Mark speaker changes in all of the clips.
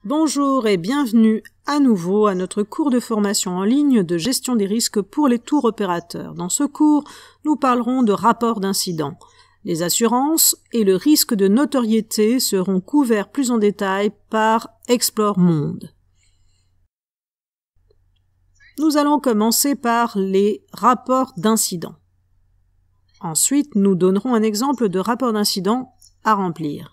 Speaker 1: Bonjour et bienvenue à nouveau à notre cours de formation en ligne de gestion des risques pour les tours opérateurs. Dans ce cours, nous parlerons de rapport d'incident. Les assurances et le risque de notoriété seront couverts plus en détail par Explore Monde. Nous allons commencer par les rapports d'incident. Ensuite, nous donnerons un exemple de rapport d'incident à remplir.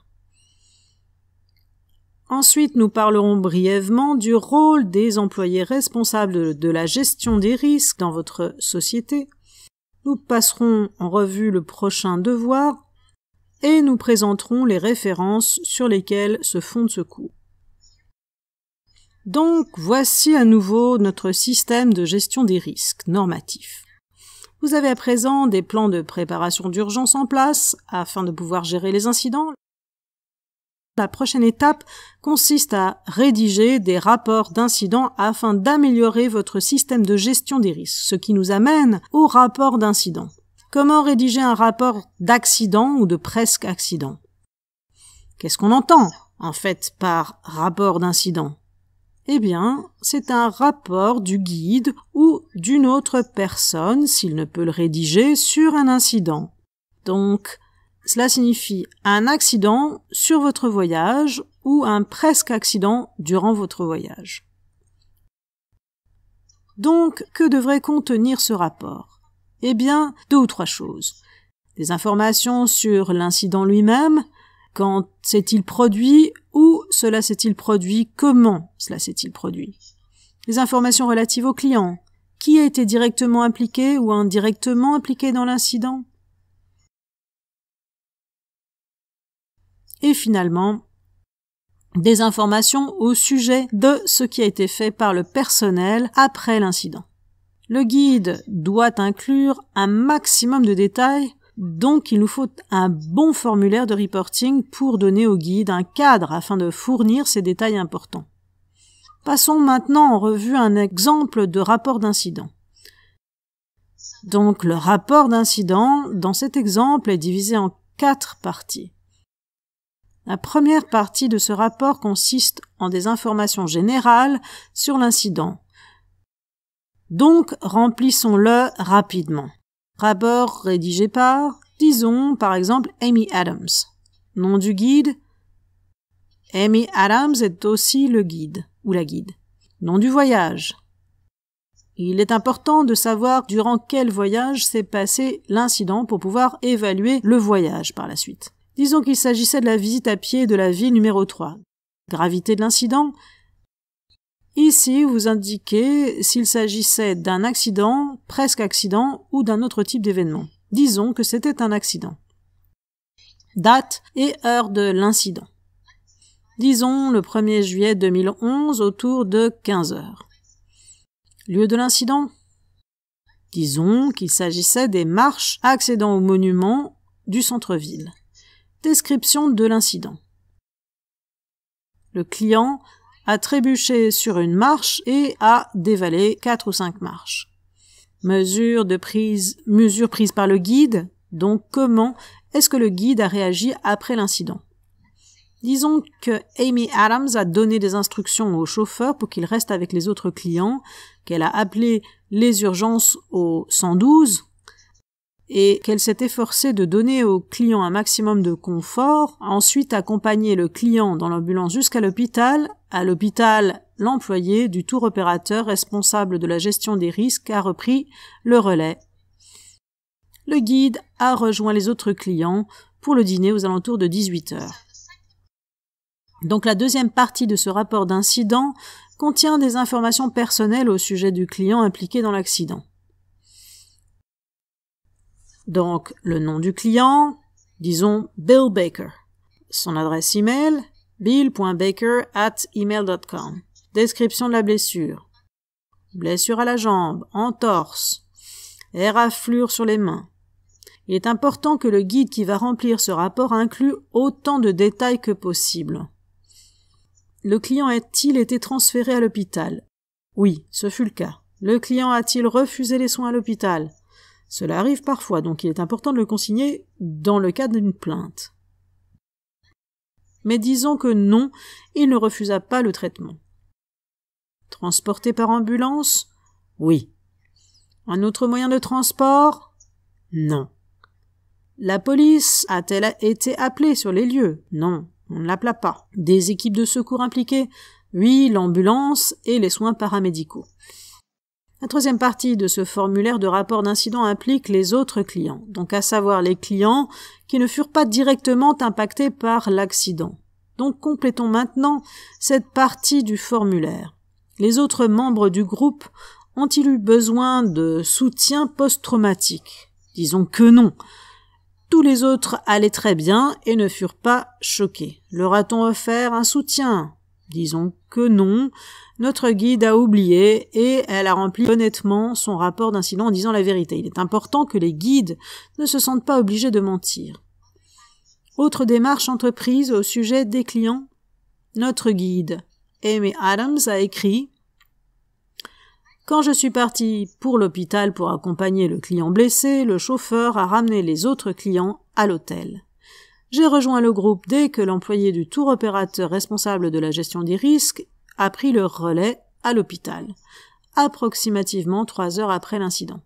Speaker 1: Ensuite, nous parlerons brièvement du rôle des employés responsables de la gestion des risques dans votre société. Nous passerons en revue le prochain devoir et nous présenterons les références sur lesquelles se fonde ce cours. Donc, voici à nouveau notre système de gestion des risques normatifs. Vous avez à présent des plans de préparation d'urgence en place afin de pouvoir gérer les incidents. La prochaine étape consiste à rédiger des rapports d'incidents afin d'améliorer votre système de gestion des risques, ce qui nous amène au rapport d'incident. Comment rédiger un rapport d'accident ou de presque accident? Qu'est-ce qu'on entend, en fait, par rapport d'incident? Eh bien, c'est un rapport du guide ou d'une autre personne, s'il ne peut le rédiger, sur un incident. Donc, cela signifie un accident sur votre voyage ou un presque accident durant votre voyage. Donc, que devrait contenir ce rapport? Eh bien, 2 ou 3 choses. Des informations sur l'incident lui-même, quand s'est-il produit, où cela s'est-il produit, comment cela s'est-il produit. Des informations relatives au client, qui a été directement impliqué ou indirectement impliqué dans l'incident. Et finalement, des informations au sujet de ce qui a été fait par le personnel après l'incident. Le guide doit inclure un maximum de détails, donc il nous faut un bon formulaire de reporting pour donner au guide un cadre afin de fournir ces détails importants. Passons maintenant en revue un exemple de rapport d'incident. Donc le rapport d'incident, dans cet exemple, est divisé en 4 parties. La première partie de ce rapport consiste en des informations générales sur l'incident. Donc, remplissons-le rapidement. Rapport rédigé par, disons, par exemple, Amy Adams. Nom du guide. Amy Adams est aussi le guide, ou la guide. Nom du voyage. Il est important de savoir durant quel voyage s'est passé l'incident pour pouvoir évaluer le voyage par la suite. Disons qu'il s'agissait de la visite à pied de la ville numéro 3. Gravité de l'incident. Ici, vous indiquez s'il s'agissait d'un accident, presque accident ou d'un autre type d'événement. Disons que c'était un accident. Date et heure de l'incident. Disons le 1er juillet 2011 autour de 15 heures. Lieu de l'incident. Disons qu'il s'agissait des marches accédant au monument du centre-ville. Description de l'incident. Le client a trébuché sur une marche et a dévalé 4 ou 5 marches. Mesure prise par le guide, donc comment est-ce que le guide a réagi après l'incident? Disons que Amy Adams a donné des instructions au chauffeur pour qu'il reste avec les autres clients, qu'elle a appelé les urgences au 112, et qu'elle s'est efforcée de donner au client un maximum de confort, ensuite accompagner le client dans l'ambulance jusqu'à l'hôpital. À l'hôpital, l'employé du tour opérateur responsable de la gestion des risques a repris le relais. Le guide a rejoint les autres clients pour le dîner aux alentours de 18 heures. Donc la deuxième partie de ce rapport d'incident contient des informations personnelles au sujet du client impliqué dans l'accident. Donc, le nom du client, disons Bill Baker. Son adresse email, bill.baker@email.com. Description de la blessure. Blessure à la jambe, entorse, éraflure sur les mains. Il est important que le guide qui va remplir ce rapport inclue autant de détails que possible. Le client a-t-il été transféré à l'hôpital? Oui, ce fut le cas. Le client a-t-il refusé les soins à l'hôpital? Cela arrive parfois, donc il est important de le consigner dans le cas d'une plainte. Mais disons que non, il ne refusa pas le traitement. Transporté par ambulance? Oui. Un autre moyen de transport? Non. La police a-t-elle été appelée sur les lieux? Non, on ne l'appela pas. Des équipes de secours impliquées? Oui, l'ambulance et les soins paramédicaux. La troisième partie de ce formulaire de rapport d'incident implique les autres clients, donc à savoir les clients qui ne furent pas directement impactés par l'accident. Donc complétons maintenant cette partie du formulaire. Les autres membres du groupe ont-ils eu besoin de soutien post-traumatique? Disons que non. Tous les autres allaient très bien et ne furent pas choqués. Leur a-t-on offert un soutien? Disons que non. Notre guide a oublié et elle a rempli honnêtement son rapport d'incident en disant la vérité. Il est important que les guides ne se sentent pas obligés de mentir. Autre démarche entreprise au sujet des clients. Notre guide, Amy Adams, a écrit « Quand je suis partie pour l'hôpital pour accompagner le client blessé, le chauffeur a ramené les autres clients à l'hôtel. J'ai rejoint le groupe dès que l'employé du tour opérateur responsable de la gestion des risques a pris le relais à l'hôpital, approximativement 3 heures après l'incident. »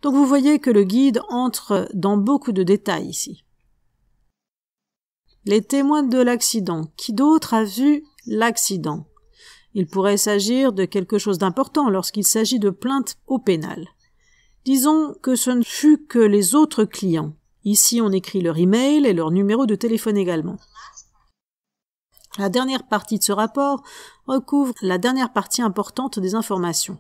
Speaker 1: Donc vous voyez que le guide entre dans beaucoup de détails ici. Les témoins de l'accident. Qui d'autre a vu l'accident? Il pourrait s'agir de quelque chose d'important lorsqu'il s'agit de plaintes au pénal. Disons que ce ne fut que les autres clients. Ici, on écrit leur email et leur numéro de téléphone également. La dernière partie de ce rapport recouvre la dernière partie importante des informations.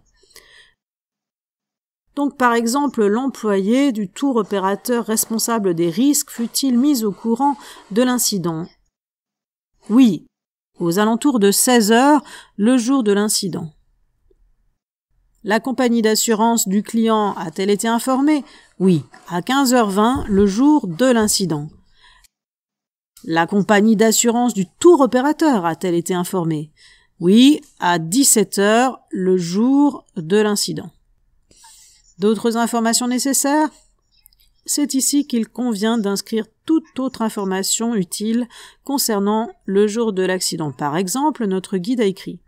Speaker 1: Donc, par exemple, l'employé du tour opérateur responsable des risques fut-il mis au courant de l'incident? Oui, aux alentours de 16 heures, le jour de l'incident. La compagnie d'assurance du client a-t-elle été informée? Oui, à 15h20, le jour de l'incident. La compagnie d'assurance du tour opérateur a-t-elle été informée? Oui, à 17h, le jour de l'incident. D'autres informations nécessaires? C'est ici qu'il convient d'inscrire toute autre information utile concernant le jour de l'accident. Par exemple, notre guide a écrit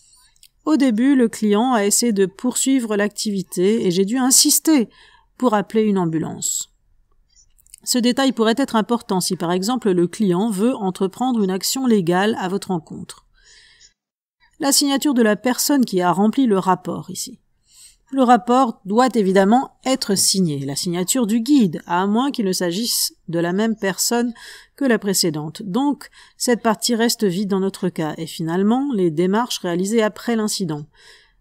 Speaker 1: « Au début, le client a essayé de poursuivre l'activité et j'ai dû insister pour appeler une ambulance. » Ce détail pourrait être important si, par exemple, le client veut entreprendre une action légale à votre encontre. La signature de la personne qui a rempli le rapport ici. Le rapport doit évidemment être signé, la signature du guide, à moins qu'il ne s'agisse de la même personne que la précédente. Donc, cette partie reste vide dans notre cas, et finalement, les démarches réalisées après l'incident.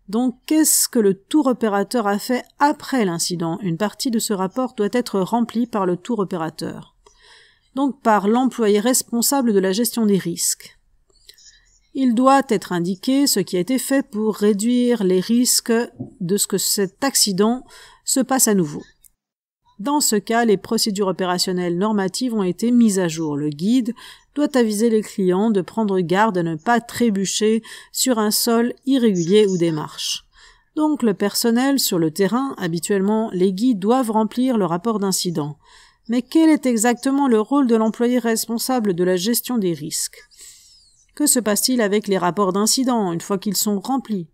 Speaker 1: Donc, qu'est-ce que le tour opérateur a fait après l'incident? Une partie de ce rapport doit être remplie par le tour opérateur. Donc, par l'employé responsable de la gestion des risques. Il doit être indiqué ce qui a été fait pour réduire les risques de ce que cet accident se passe à nouveau. Dans ce cas, les procédures opérationnelles normatives ont été mises à jour. Le guide doit aviser les clients de prendre garde à ne pas trébucher sur un sol irrégulier ou des marches. Donc le personnel sur le terrain, habituellement les guides doivent remplir le rapport d'incident. Mais quel est exactement le rôle de l'employé responsable de la gestion des risques? Que se passe-t-il avec les rapports d'incident une fois qu'ils sont remplis?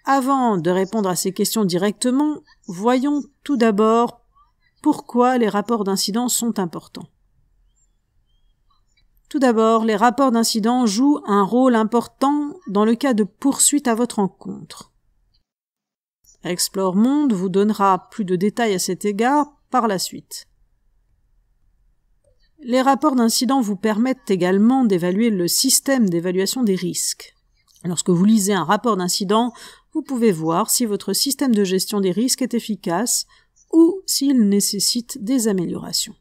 Speaker 1: Avant de répondre à ces questions directement, voyons tout d'abord pourquoi les rapports d'incident sont importants. Tout d'abord, les rapports d'incident jouent un rôle important dans le cas de poursuite à votre encontre. Explore Monde vous donnera plus de détails à cet égard par la suite. Les rapports d'incident vous permettent également d'évaluer le système d'évaluation des risques. Lorsque vous lisez un rapport d'incident, vous pouvez voir si votre système de gestion des risques est efficace ou s'il nécessite des améliorations.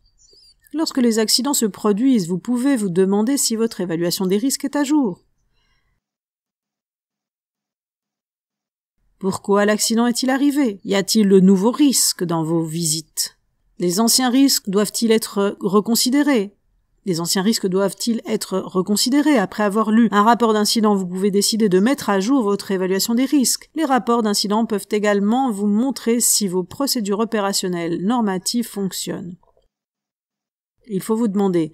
Speaker 1: Lorsque les accidents se produisent, vous pouvez vous demander si votre évaluation des risques est à jour. Pourquoi l'accident est-il arrivé? Y a-t-il de nouveaux risques dans vos visites? Les anciens risques doivent-ils être reconsidérés? Les anciens risques doivent-ils être reconsidérés? Après avoir lu un rapport d'incident, vous pouvez décider de mettre à jour votre évaluation des risques. Les rapports d'incident peuvent également vous montrer si vos procédures opérationnelles normatives fonctionnent. Il faut vous demander,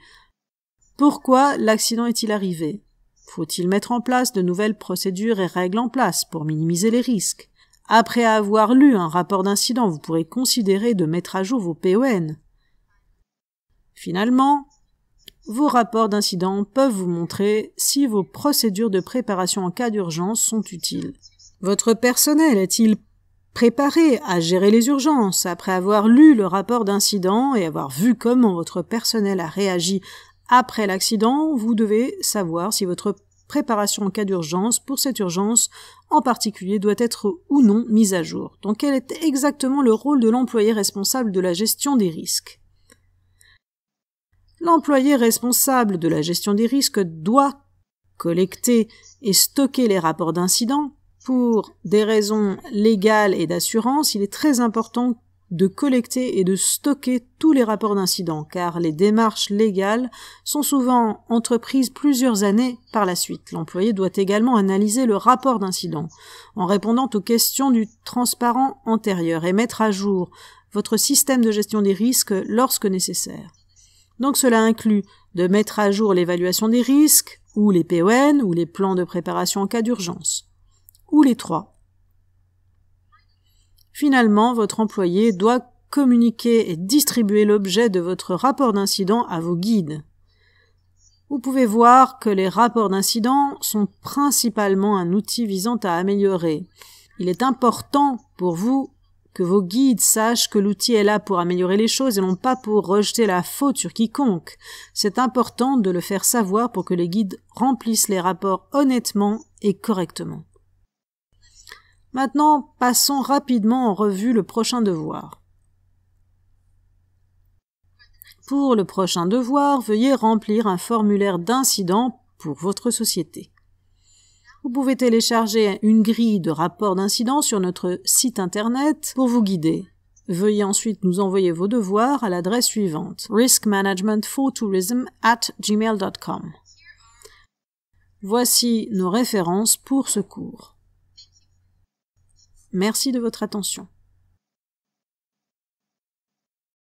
Speaker 1: Pourquoi l'accident est-il arrivé? Faut-il mettre en place de nouvelles procédures et règles en place pour minimiser les risques? Après avoir lu un rapport d'incident, vous pourrez considérer de mettre à jour vos PON. Finalement, vos rapports d'incident peuvent vous montrer si vos procédures de préparation en cas d'urgence sont utiles. Votre personnel est-il préparé à gérer les urgences? Après avoir lu le rapport d'incident et avoir vu comment votre personnel a réagi après l'accident, vous devez savoir si votre préparation en cas d'urgence pour cette urgence en particulier doit être ou non mise à jour. Donc quel est exactement le rôle de l'employé responsable de la gestion des risques? L'employé responsable de la gestion des risques doit collecter et stocker les rapports d'incident. Pour des raisons légales et d'assurance, il est très important de collecter et de stocker tous les rapports d'incident, car les démarches légales sont souvent entreprises plusieurs années par la suite. L'employé doit également analyser le rapport d'incident en répondant aux questions du transparent antérieur et mettre à jour votre système de gestion des risques lorsque nécessaire. Donc cela inclut de mettre à jour l'évaluation des risques, ou les PON, ou les plans de préparation en cas d'urgence, ou les trois. Finalement, votre employé doit communiquer et distribuer l'objet de votre rapport d'incident à vos guides. Vous pouvez voir que les rapports d'incident sont principalement un outil visant à améliorer. Il est important pour vous que vos guides sachent que l'outil est là pour améliorer les choses et non pas pour rejeter la faute sur quiconque. C'est important de le faire savoir pour que les guides remplissent les rapports honnêtement et correctement. Maintenant, passons rapidement en revue le prochain devoir. Pour le prochain devoir, veuillez remplir un formulaire d'incident pour votre société. Vous pouvez télécharger une grille de rapports d'incident sur notre site internet pour vous guider. Veuillez ensuite nous envoyer vos devoirs à l'adresse suivante: riskmanagementfortourism@gmail.com. Voici nos références pour ce cours. Merci de votre attention.